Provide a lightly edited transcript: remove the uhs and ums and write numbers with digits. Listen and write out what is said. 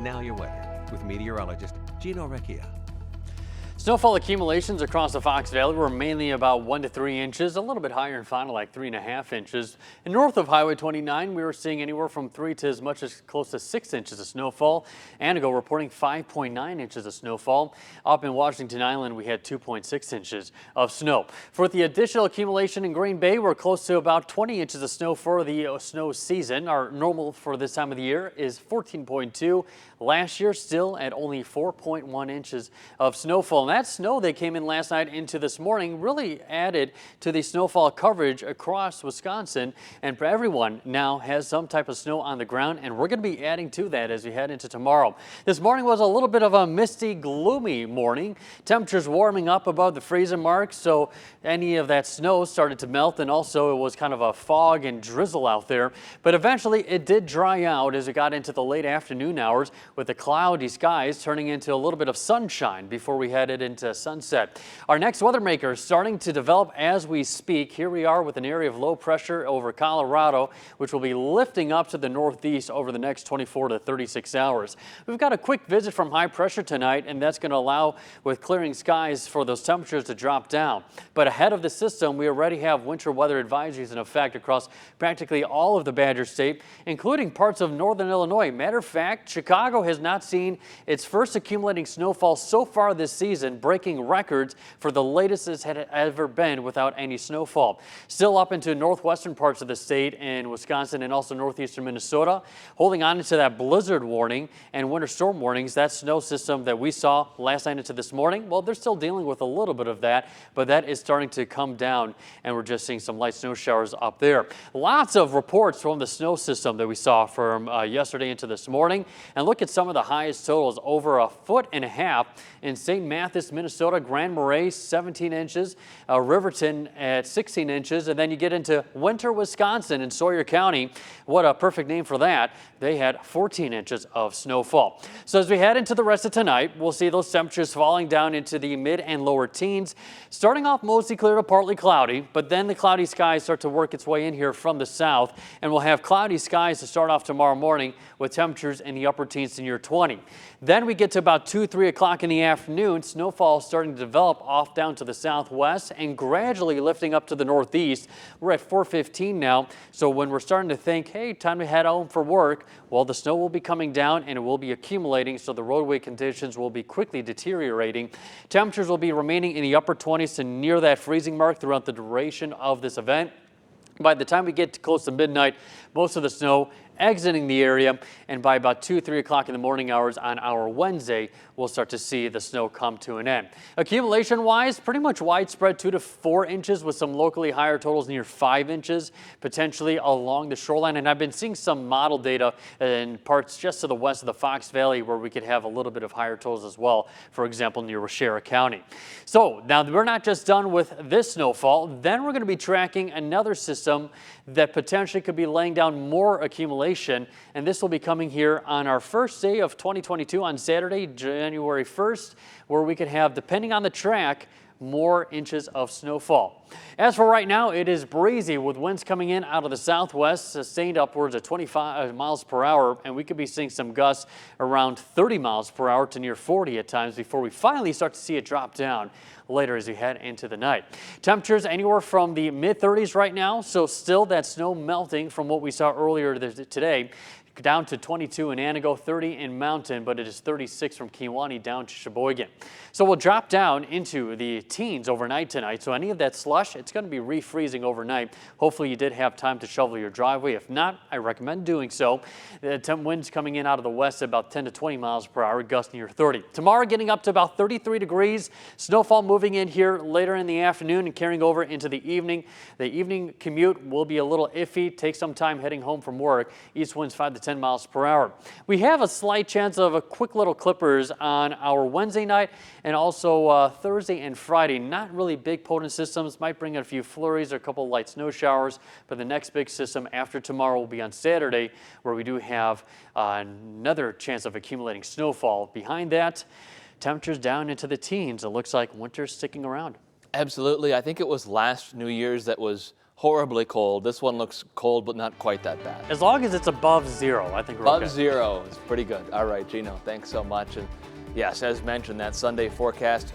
And now your weather with meteorologist Gino Recchia. Snowfall accumulations across the Fox Valley were mainly about 1 to 3 inches, a little bit higher in Fond du Lac, 3.5 inches. And north of Highway 29, we were seeing anywhere from 3 to as much as close to 6 inches of snowfall. Antigo reporting 5.9 inches of snowfall. Up in Washington Island, we had 2.6 inches of snow. For the additional accumulation in Green Bay, we're close to about 20 inches of snow for the snow season. Our normal for this time of the year is 14.2. Last year, still at only 4.1 inches of snowfall. And that snow that came in last night into this morning really added to the snowfall coverage across Wisconsin. And everyone now has some type of snow on the ground, and we're going to be adding to that as we head into tomorrow. This morning was a little bit of a misty, gloomy morning. Temperatures warming up above the freezing mark, so any of that snow started to melt, and also it was kind of a fog and drizzle out there. But eventually it did dry out as we got into the late afternoon hours, with the cloudy skies turning into a little bit of sunshine before we headed into sunset. Our next weather maker is starting to develop as we speak. Here we are with an area of low pressure over Colorado, which will be lifting up to the northeast over the next 24 to 36 hours. We've got a quick visit from high pressure tonight, and that's going to allow, with clearing skies, for those temperatures to drop down. But ahead of the system, we already have winter weather advisories in effect across practically all of the Badger State, including parts of northern Illinois. Matter of fact, Chicago has not seen its first accumulating snowfall so far this season, breaking records for the latest it's had ever been without any snowfall. Still up into northwestern parts of the state in Wisconsin and also northeastern Minnesota, holding on to that blizzard warning and winter storm warnings. That snow system that we saw last night into this morning, well, they're still dealing with a little bit of that, but that is starting to come down, and we're just seeing some light snow showers up there. Lots of reports from the snow system that we saw from yesterday into this morning, and look at some of the highest totals, over 1.5 feet in St. Mathis, Minnesota. Grand Marais, 17 inches, Riverton at 16 inches, and then you get into Winter, Wisconsin in Sawyer County. What a perfect name for that. They had 14 inches of snowfall. So as we head into the rest of tonight, we'll see those temperatures falling down into the mid and lower teens, starting off mostly clear to partly cloudy, but then the cloudy skies start to work its way in here from the south, and we'll have cloudy skies to start off tomorrow morning with temperatures in the upper teens to near 20. Then we get to about 2, 3 o'clock in the afternoon. Snowfall starting to develop off down to the southwest and gradually lifting up to the northeast. We're at 4:15 now, so when we're starting to think, hey, time to head home for work, well, the snow will be coming down and it will be accumulating, so the roadway conditions will be quickly deteriorating. Temperatures will be remaining in the upper 20s to near that freezing mark throughout the duration of this event. By the time we get close to midnight, most of the snow exiting the area, and by about 2, 3 o'clock in the morning hours on our Wednesday, we'll start to see the snow come to an end. Accumulation-wise, pretty much widespread 2 to 4 inches with some locally higher totals near 5 inches, potentially along the shoreline. And I've been seeing some model data in parts just to the west of the Fox Valley where we could have a little bit of higher totals as well, for example, near Recchia County. So now we're not just done with this snowfall. Then we're going to be tracking another system that potentially could be laying down more accumulation, and this will be coming here on our first day of 2022 on Saturday, January 1st, where we could have, depending on the track, more inches of snowfall. As for right now, it is breezy with winds coming in out of the southwest, sustained upwards of 25 miles per hour, and we could be seeing some gusts around 30 miles per hour to near 40 at times before we finally start to see it drop down later as we head into the night. Temperatures anywhere from the mid-30s right now, so still that snow melting from what we saw earlier today. Down to 22 in Antigo, 30 in Mountain, but it is 36 from Kewaunee down to Sheboygan. So we'll drop down into the teens overnight tonight. So any of that slush, it's going to be refreezing overnight. Hopefully you did have time to shovel your driveway. If not, I recommend doing so. The winds coming in out of the west at about 10 to 20 miles per hour, gust near 30. Tomorrow getting up to about 33 degrees. Snowfall moving in here later in the afternoon and carrying over into the evening. The evening commute will be a little iffy. Take some time heading home from work. East winds 5 to 10 miles per hour. We have a slight chance of a quick little clippers on our Wednesday night and also Thursday and Friday. Not really big potent systems, might bring in a few flurries or a couple light snow showers, but the next big system after tomorrow will be on Saturday, where we do have another chance of accumulating snowfall. Behind that, temperatures down into the teens. It looks like winter's sticking around. Absolutely. I think it was last New Year's that was horribly cold. This one looks cold, but not quite that bad. As long as it's above 0, I think we're okay. Above 0 is pretty good. All right, Gino, thanks so much. And yes, as mentioned, that Sunday forecast